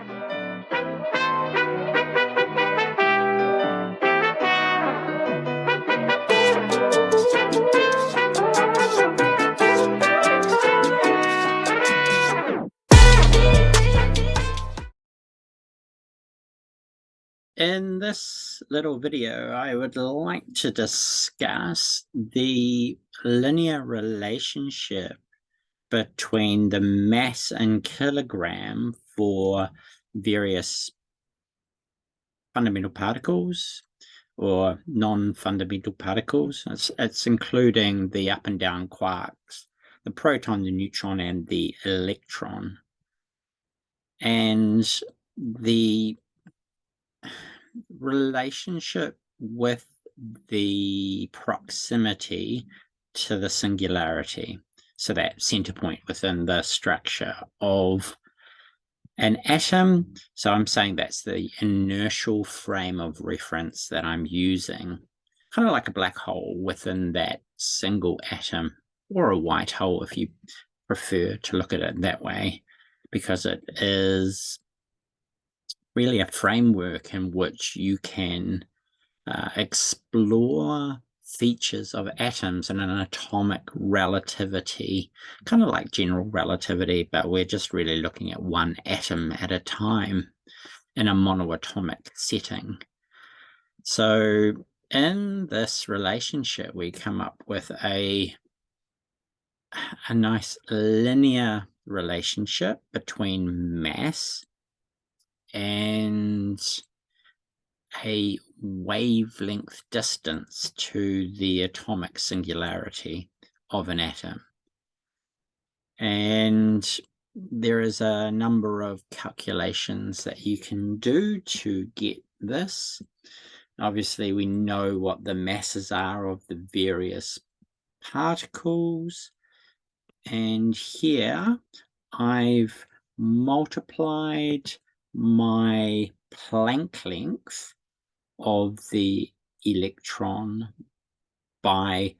In this little video, I would like to discuss the linear relationship between the mass in kilogram for various fundamental particles or non-fundamental particles. It's including the up and down quarks, the proton, the neutron, and the electron. And the relationship with the proximity to the singularity, so that center point within the structure of an atom. So I'm saying that's the inertial frame of reference that I'm using, kind of like a black hole within that single atom, or a white hole if you prefer to look at it that way, because it is really a framework in which you can explore features of atoms in an atomic relativity, kind of like general relativity, but we're just really looking at one atom at a time in a monoatomic setting. So in this relationship, we come up with a nice linear relationship between mass and a wavelength distance to the atomic singularity of an atom. And there is a number of calculations that you can do to get this. Obviously, we know what the masses are of the various particles. And here I've multiplied my Planck length of the electron by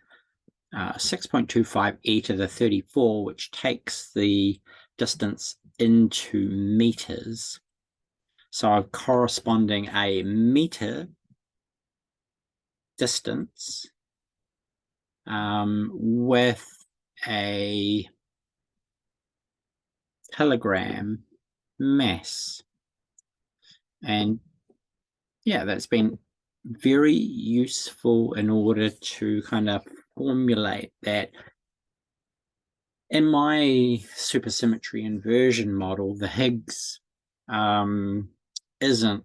6.25 e to the 34, which takes the distance into meters. So I'm corresponding a meter distance with a kilogram mass. And yeah, that's been very useful in order to kind of formulate that. In my supersymmetry inversion model, the Higgs isn't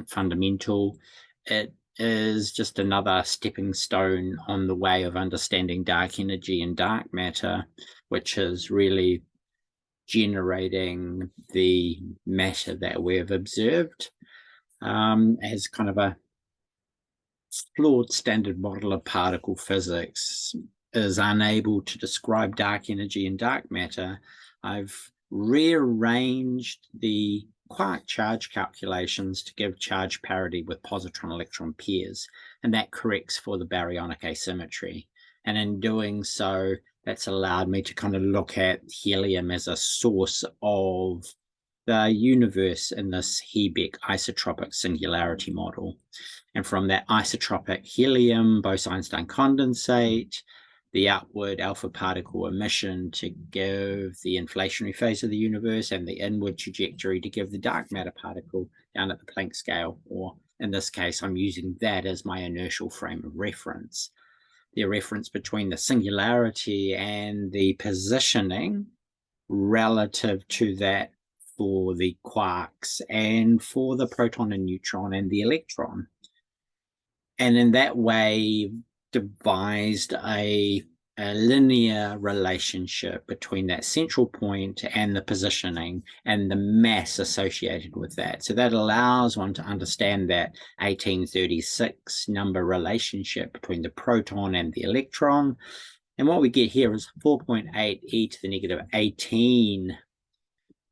fundamental. It is just another stepping stone on the way of understanding dark energy and dark matter, which is really generating the matter that we've observed. As kind of a flawed standard model of particle physics is unable to describe dark energy and dark matter, I've rearranged the quark charge calculations to give charge parity with positron-electron pairs, and that corrects for the baryonic asymmetry. And in doing so, that's allowed me to kind of look at helium as a source of the universe in this He-BEC isotropic singularity model. And from that isotropic helium, Bose-Einstein condensate, the outward alpha particle emission to give the inflationary phase of the universe, and the inward trajectory to give the dark matter particle down at the Planck scale, or in this case, I'm using that as my inertial frame of reference. The reference between the singularity and the positioning relative to that for the quarks and for the proton and neutron and the electron. And in that way, devised a linear relationship between that central point and the positioning and the mass associated with that. So that allows one to understand that 1836 number relationship between the proton and the electron. And what we get here is 4.8 e to the negative 18,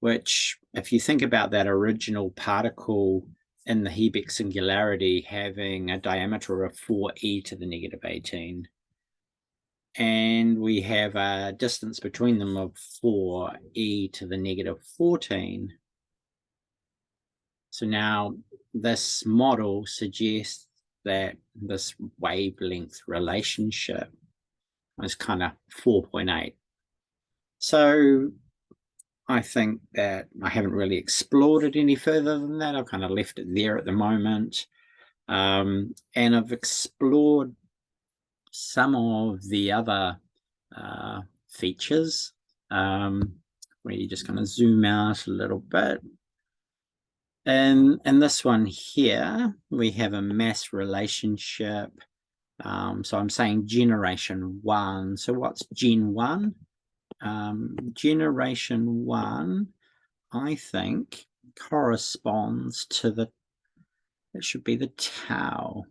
which, if you think about that original particle in the He-BEC singularity having a diameter of 4e to the negative 18, and we have a distance between them of 4e to the negative 14, So now this model suggests that this wavelength relationship is kind of 4.8. So I think that I haven't really explored it any further than that. I've kind of left it there at the moment. And I've explored some of the other features where you just kind of zoom out a little bit. And in this one here, we have a mass relationship. So I'm saying generation 1. So what's Gen 1? Generation 1, I think, corresponds to it should be the tau.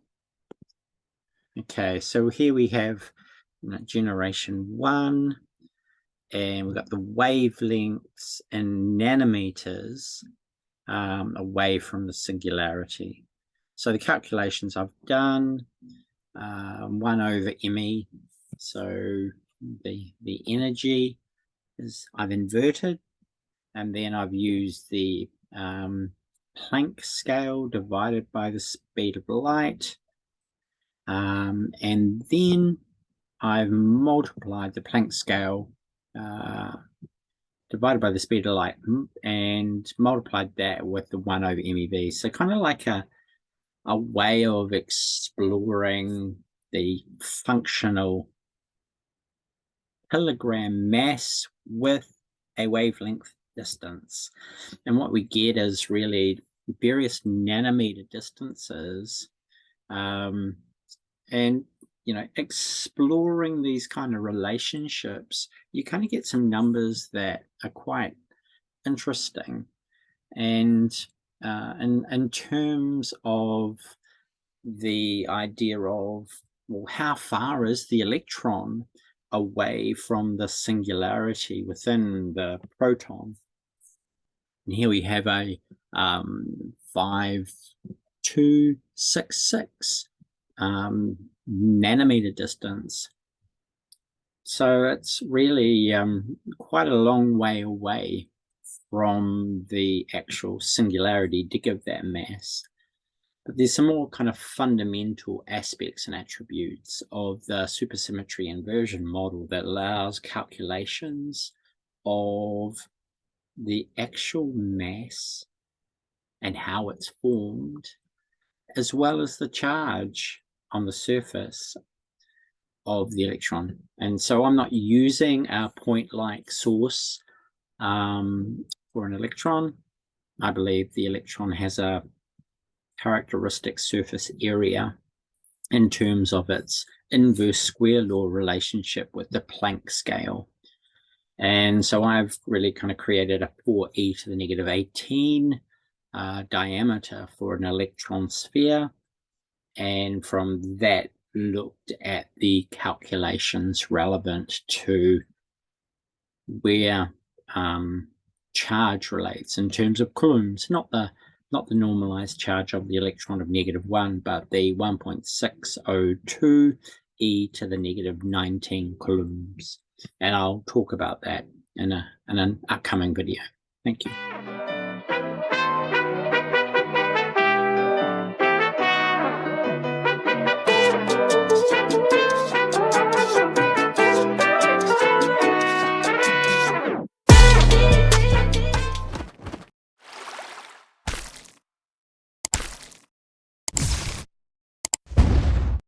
Okay, so here we have generation 1, and we've got the wavelengths in nanometers away from the singularity. So the calculations I've done, 1 over ME, so the energy is I've inverted, and then I've used the Planck scale divided by the speed of light, and then I've multiplied the Planck scale divided by the speed of light and multiplied that with the 1 over MeV. So kind of like a way of exploring the functional kilogram mass with a wavelength distance. And what we get is really various nanometer distances, and exploring these kind of relationships, you kind of get some numbers that are quite interesting. And in terms of the idea of, well, how far is the electron away from the singularity within the proton? And here we have a 5266 nanometer distance. So it's really quite a long way away from the actual singularity to give that mass. But there's some more kind of fundamental aspects and attributes of the supersymmetry inversion model that allows calculations of the actual mass and how it's formed, as well as the charge on the surface of the electron. And so I'm not using a point-like source for an electron. I believe the electron has a characteristic surface area in terms of its inverse square law relationship with the Planck scale. And so I've really kind of created a 4e to the negative 18 diameter for an electron sphere, and from that looked at the calculations relevant to where charge relates in terms of coulombs, not the normalized charge of the electron of -1, but the 1.602 e to the negative 19 coulombs. And I'll talk about that in an upcoming video. Thank you.